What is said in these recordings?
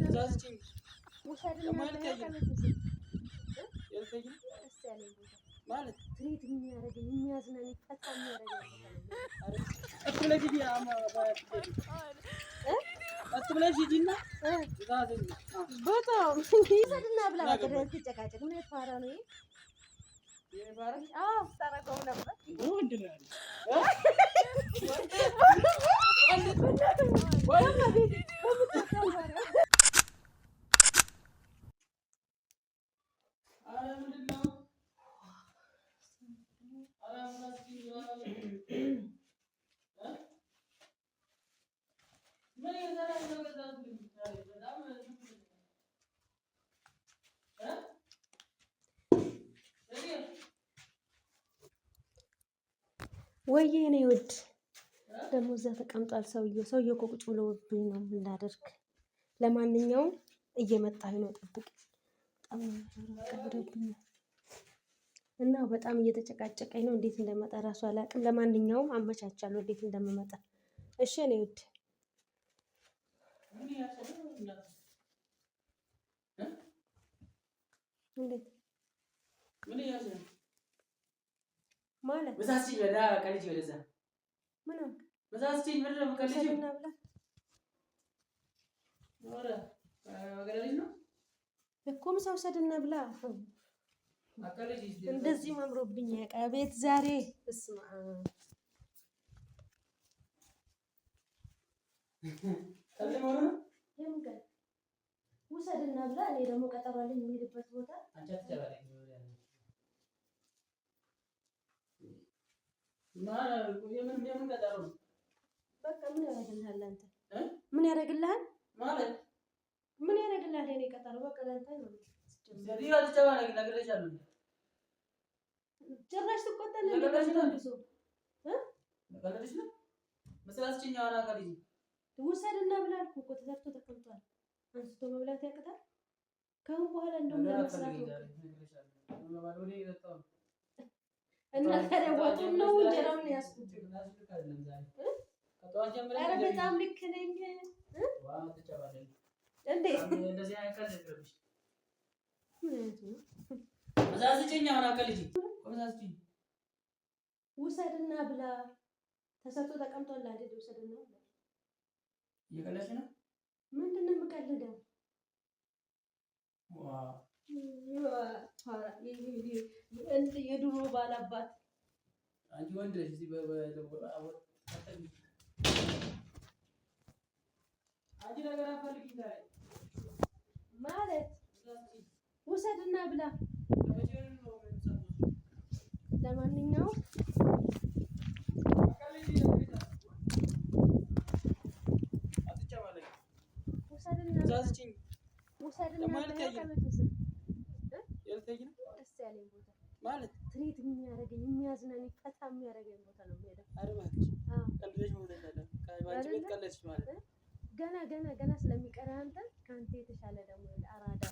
ዛዝቺኝ ውሰድና ማለት ትሪት የሚያደርገኝ የሚያዝናኝ ፈታ የሚያደርገኝ አትብለሽ አትብለሽ ሂጂና ዛዝኝ በጣም ይሰድና ብላ ትጨቃጨቅ ምን ያፋራ ነው ይባራ አዎ ታረቀው ነበር ወንድ ነው ወይዬ እኔ ውድ ደግሞ እዛ ተቀምጧል ሰውየው እኮ ቁጭ ብሎብኝ ነው የምላደርግ። ለማንኛውም እየመጣኝ ነው ጠብቅ። በጣም ከብዶብኛል እና በጣም እየተጨቃጨቀኝ ነው። እንዴት እንደመጣ ራሱ አላውቅም። ለማንኛውም አመቻቻለሁ እንዴት እንደምመጣ። እሺ እኔ ውድ እንዴት ማለት በዛሲ ወዳ ቀልጅ ወደዛ ምን ነው በዛሲ ምንድነው ቀልጅ እና ብላ ወራ አገራለኝ ነው እኮ ምሳው ሰድና ብላ አቀልጅ እንደዚህ ማምሮብኝ ያቃ ቤት ዛሬ እስማ ታለማው ነው የምንቀር ውሰድና ብላ እኔ ደግሞ ቀጠሯልኝ የሚሄድበት ቦታ አንቺ አትጨባለኝ የምን ቀጠሮ ነው? በቃ ምን ያደርግልሃል አንተ? ምን ያደርግልሃል ማለት ምን ያደርግልሃል? የኔ ቀጠሮ በቃ ለአንተ ነው። ዘሪያ ተጨባለኝ ነግሬሻለሁ። ጭራሽ ትቆጣለህ? ለቀለሽ ነው መስራትሽኛ ዋና ቀልጂ ውሰድና ብላ አልኩ እኮ ተሰርቶ ተቀምጧል። አንስቶ መብላት ያቅታል? ከአሁን በኋላ እንደውም ለመስራት ነው እና ታዲያ ነው እንጀራውን ያስኩት። ኧረ በጣም ልክ ነኝ እንዴ? እንደዚህ አይቀልድብሽ። መዛዝጭኛ ሆነ አቀልጂ መዛዝጭኝ ውሰድና ብላ ተሰርቶ ተቀምጧል አይደል? ውሰድና ብላ እየቀለድሽ ነው? ምንድን ነው የምቀልደው? የድሮ ባላባት አንቺ ወንድ ነሽ። እዚህ አንቺ ነገር አፈልጊ ማለት ውሰድና ብላ። ለማንኛውም ማለት ትሪት የሚያደርገኝ የሚያዝናኝ ፈታ የሚያደርገኝ ቦታ ነው የምሄደው። ቀልድሽ ማለት ገና ስለሚቀር አንተ ከአንተ የተሻለ ደግሞ አራዳ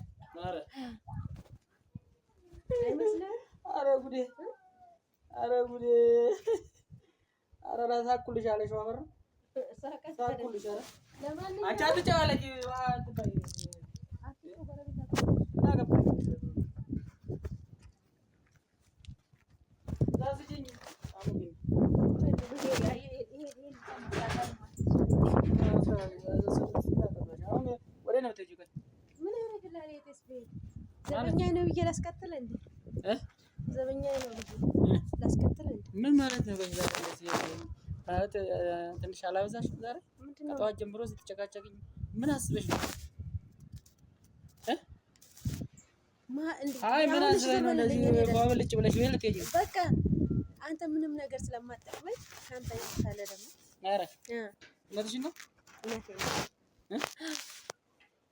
አይመስልህም? ኧረ ጉዴ ኧረ ላሳኩልሻለሽ ማመር ሳኩልሻለሽ። ለማንኛውም አንቺ አትጨዋለቂ ዘበኛ ነው ብዬ ላስቀጥል እንዴ? ዘበኛ ነው ብዬ ላስቀጥል እንዴ? ምን ማለት ነው? በዛ ትንሽ አላበዛሽም? ዛሬ ከጠዋት ጀምሮ ስትጨቃጨቅኝ ምን አስበሽ ነው? አይ ምን አስበሽ ነው እንደዚህ ባበልጭ ብለሽ ወይ ልትሄጂ? በቃ አንተ ምንም ነገር ስለማጠቅመኝ ካንተ ይሻለ ደግሞ ኧረ እውነትሽን ነው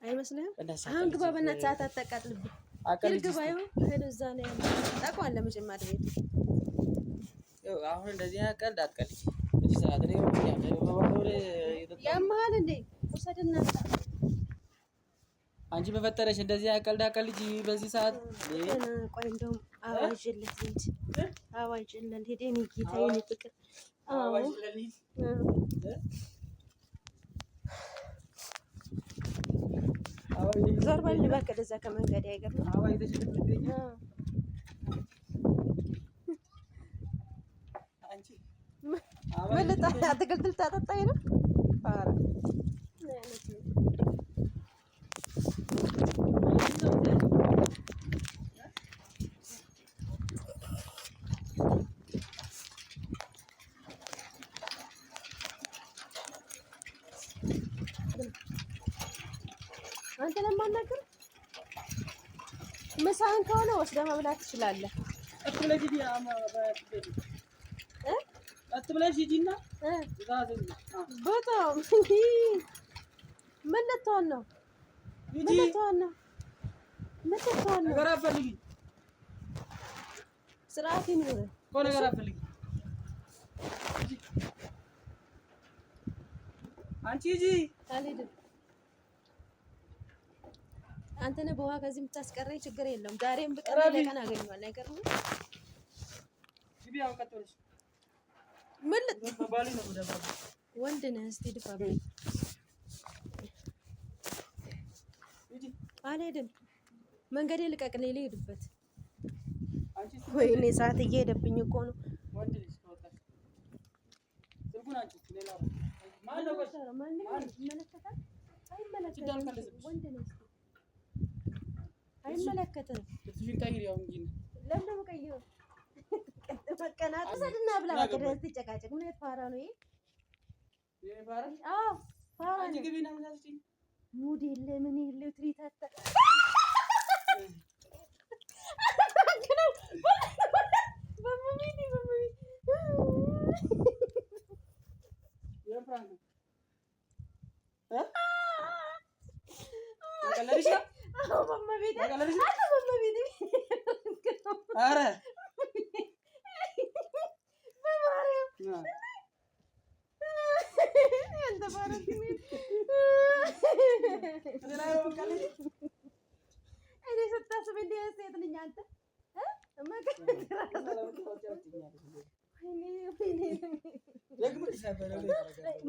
አይመስልህም? አሁን ግባ በእናትህ ሰዓት አታቃጥልብኝ። ግባ ይኸው እዛ ነው ያለው። ታውቀዋለህ መጀመሪያ ቤቱ አሁን እንደዚህ ቀልድ አትቀልጂ። እዚህ ሰዓት ላይ ያመሃል እንዴ? ውሰድና አንቺ በፈጠረሽ እንደዚህ ቀልድ አትቀልጂ በዚህ ሰዓት። ቆይ እንደውም አዋጅለት እንጂ አዋጅለት ሄደን ጌታ የኔ ፍቅር አዋጅለት ዞር በል እባክህ እዛ ከመንገድ አይገርም። መልጣ አትክልት ልታጠጣኝ ነው? ኧረ አንተ ለማናገር ምሳህን ከሆነ ወስደህ መብላት ትችላለህ። አትብለሽ ሂጂና በጣም ምን ልትሆን ነው? ምን ልትሆን ነው? ምን ልትሆን ነው? ነገር አፈልጊ ስርዓት ይኑር እኮ ነገር አፈልጊ። አንቺ ሂጂ። አልሄድም። አንተ ነህ በውሃ ከዚህ የምታስቀረኝ። ችግር የለውም። ዛሬም ብቀር ለቀን አገኘዋለሁ። አይቀርም። ግቢያው ቀጥልሽ ምን ባሊ ነው ደባ ወንድ ነህ። እስቲ ድፋብኝ። አልሄድም። መንገዴ ልቀቅልኝ። ልሄድበት። ወይኔ ሰዓት እየሄደብኝ እኮ ነው። ወንድ ልጅ ተወጣሽ ስልኩን አንቺ ሌላ ማን ነው ወሰረ? ማን ይመለከታል? አይመለከትም። ወንድ ነህ። አይመለከትም። እሱን ቀይር። ያው እንጂ ለምን ነው ቀይረው? መቀናት ሰድና ብላ ወደዚህ ትጨቃጨቅ። ምን ፋራ ነው ይሄ? ፋራ? አዎ ፋራ ነው። አንቺ ግቢ ነው ምናምን ሙድ የለ ምን የለ ትሪታታ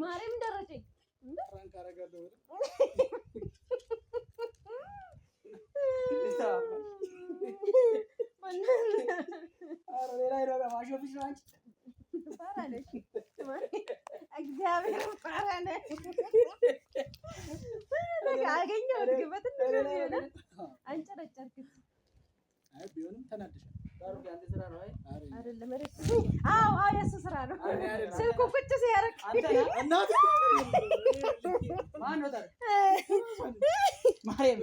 ማርያም ደረሰኝ። እግዚአብሔር ፋራ ነህ። አገኘሁት ግን በትንሹ ቢሆን አንጨረጨርኩት። አይ ቢሆንም ተናደሻል። አይደለም አዎ የእሱ ስራ ነው። ስልኩ ቁጭ ሲያደርግ ማርያም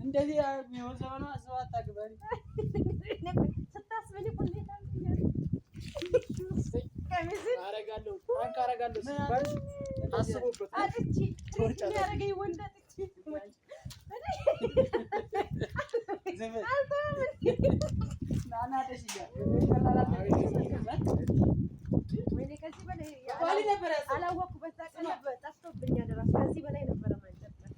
እንደዚህ የሚሆን ሰው ነው። አስባ አታግባሪ ስታስበኝ ሁኔታ አረጋለሁ ሲባል አስቦበት አጥቼ የሚያደርገኝ ወንድ አጥቼ አላወኩበት ጠፍቶብኛል። እራሱ ከዚህ በላይ ነበረ ማንጨርጨር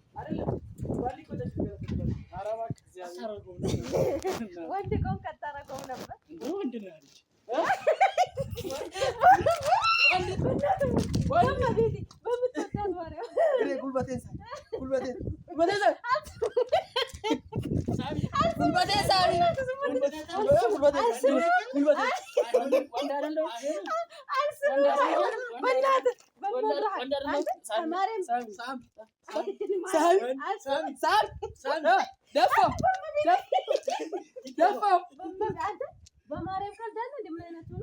ወንድ ከሆንክ አታረገውም ነበር። በምትወዳት ማርያም ጉልበቴን በማርያም ካልዳለ እንደምን አይነት ነው?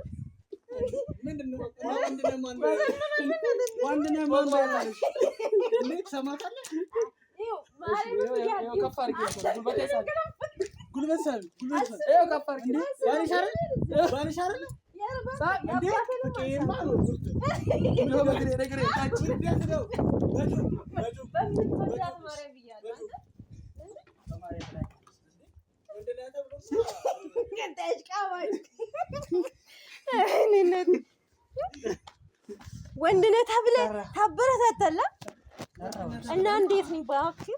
ምንድነው? ወንድነህ ማን ባላሽ እንዴት ሰማታለህ? ይኸው ማርያም ከፍ አድርጌ ጉልበት ሳል ይኸው ከፍ አድርጌ ባንሽ አይደል እንዴ ከየማ ነው ጉርት ነው በግሬ ታች እንዴት ነው በምትወዳት ማርያም ብያለሁ። በማርያም ላይ ወንድነህ ተብሎ እንዴት ቃዋይ ወንድነህ ተብለህ ታበረታታለህ እና እንዴት ነው እባክህ?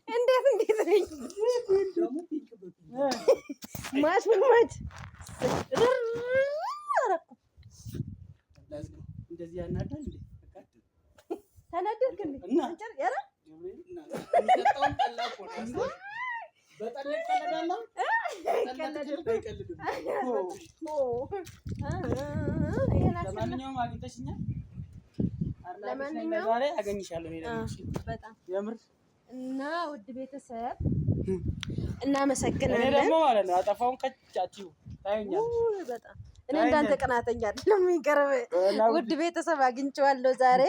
እንዴት ነኝ? ማች እንደዚህ ያናዳል እንዴ? ተናደድክ እንዴ? በጣም ይቀለዳል። ለማንኛውም አግኝተሽኛል። ለማንኛውም ዛሬ አገኝሻለሁ በጣም የምር እና ውድ ቤተሰብ እናመሰግናለን። እኔ ደግሞ ማለት ነው አጠፋውን ከቻችሁ ታዩኛለሽ። በጣም እኔ እንዳንተ ቀናተኛ አይደለም የሚቀርብ ውድ ቤተሰብ አግኝቼዋለሁ ዛሬ።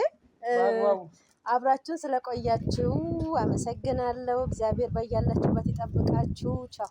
አብራችሁን ስለቆያችሁ አመሰግናለሁ። እግዚአብሔር በያላችሁበት ይጠብቃችሁ። ቻው